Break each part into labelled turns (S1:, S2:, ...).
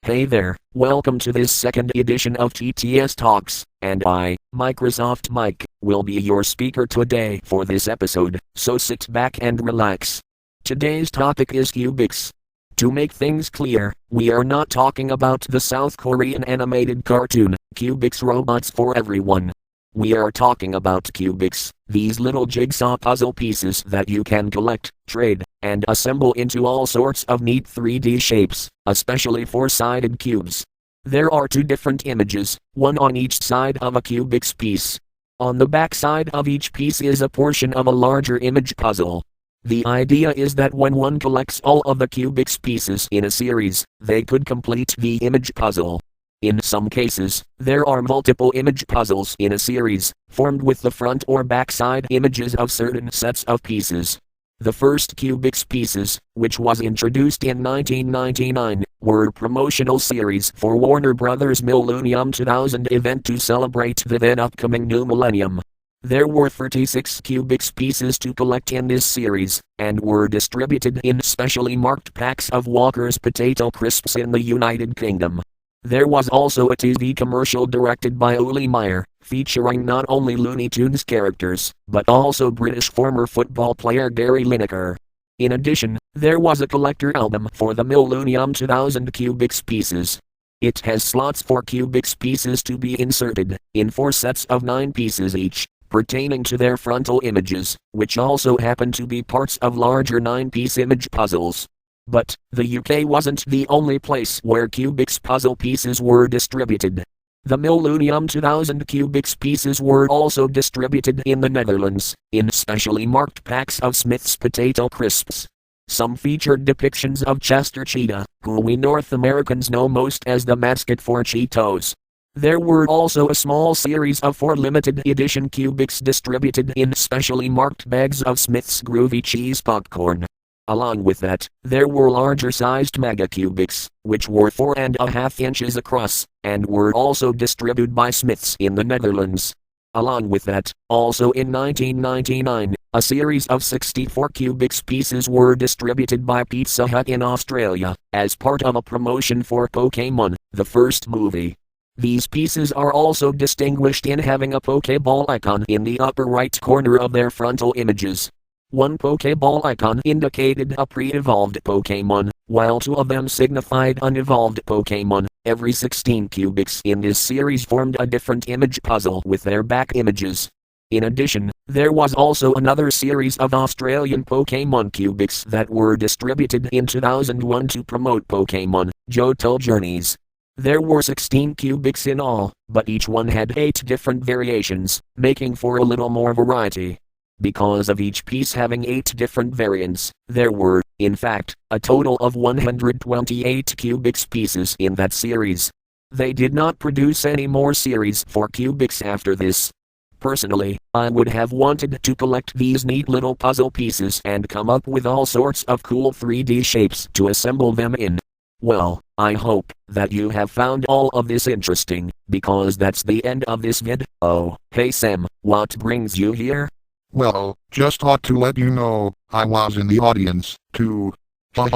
S1: Hey there, welcome to this second edition of TTS Talks, and I, Microsoft Mike, will be your speaker today for this episode, so sit back and relax. Today's topic is Qubix. To make things clear, we are not talking about the South Korean animated cartoon, Qubix Robots for Everyone. We are talking about Qubix, these little jigsaw puzzle pieces that you can collect, trade, and assemble into all sorts of neat 3D shapes, especially four-sided cubes. There are two different images, one on each side of a Qubix piece. On the back side of each piece is a portion of a larger image puzzle. The idea is that when one collects all of the Qubix pieces in a series, they could complete the image puzzle. In some cases, there are multiple image puzzles in a series, formed with the front or back side images of certain sets of pieces. The first Qubix pieces, which was introduced in 1999, were a promotional series for Warner Bros. Millennium 2000 event to celebrate the then upcoming new millennium. There were 36 Qubix pieces to collect in this series, and were distributed in specially marked packs of Walker's potato crisps in the United Kingdom. There was also a TV commercial directed by Uli Meyer, featuring not only Looney Tunes characters, but also British former football player Gary Lineker. In addition, there was a collector album for the Millennium 2000 Qubix pieces. It has slots for Qubix pieces to be inserted, in 4 sets of 9 pieces each, pertaining to their frontal images, which also happen to be parts of larger 9-piece image puzzles. But, the UK wasn't the only place where Qubix puzzle pieces were distributed. The Millennium 2000 Qubix pieces were also distributed in the Netherlands, in specially marked packs of Smith's potato crisps. Some featured depictions of Chester Cheetah, who we North Americans know most as the mascot for Cheetos. There were also a small series of 4 limited edition Qubix distributed in specially marked bags of Smith's Groovy Cheese popcorn. Along with that, there were larger-sized Mega Qubix, which were 4.5 inches across, and were also distributed by Smiths in the Netherlands. Along with that, also in 1999, a series of 64 Qubix pieces were distributed by Pizza Hut in Australia, as part of a promotion for Pokémon, the first movie. These pieces are also distinguished in having a Pokéball icon in the upper right corner of their frontal images. One Pokéball icon indicated a pre-evolved Pokémon, while 2 of them signified unevolved Pokémon. Every 16 Qubix in this series formed a different image puzzle with their back images. In addition, there was also another series of Australian Pokémon Qubix that were distributed in 2001 to promote Pokémon Johto Journeys. There were 16 Qubix in all, but each one had 8 different variations, making for a little more variety. Because of each piece having 8 different variants, there were, in fact, a total of 128 Qubix pieces in that series. They did not produce any more series for Qubix after this. Personally, I would have wanted to collect these neat little puzzle pieces and come up with all sorts of cool 3D shapes to assemble them in. Well, I hope that you have found all of this interesting, because that's the end of this vid. Oh, hey Sam, what brings you here?
S2: Well, just thought to let you know, I was in the audience, too. Raffle.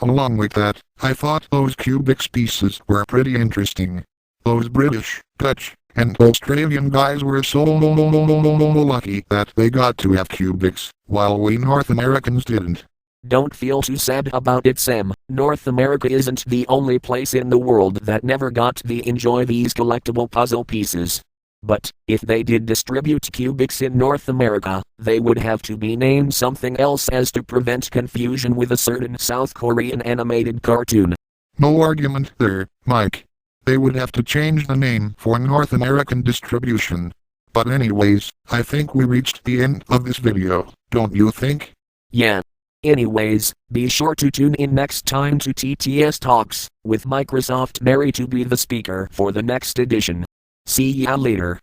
S2: Along with that, I thought those Qubix pieces were pretty interesting. Those British, Dutch, and Australian guys were so lucky that they got to have Qubix, while we North Americans didn't.
S1: Don't feel too sad about it, Sam. North America isn't the only place in the world that never got to enjoy these collectible puzzle pieces. But, if they did distribute Qubix in North America, they would have to be named something else as to prevent confusion with a certain South Korean animated cartoon.
S2: No argument there, Mike. They would have to change the name for North American distribution. But anyways, I think we reached the end of this video, don't you think?
S1: Yeah. Anyways, be sure to tune in next time to TTS Talks, with Microsoft Mary to be the speaker for the next edition. See ya later.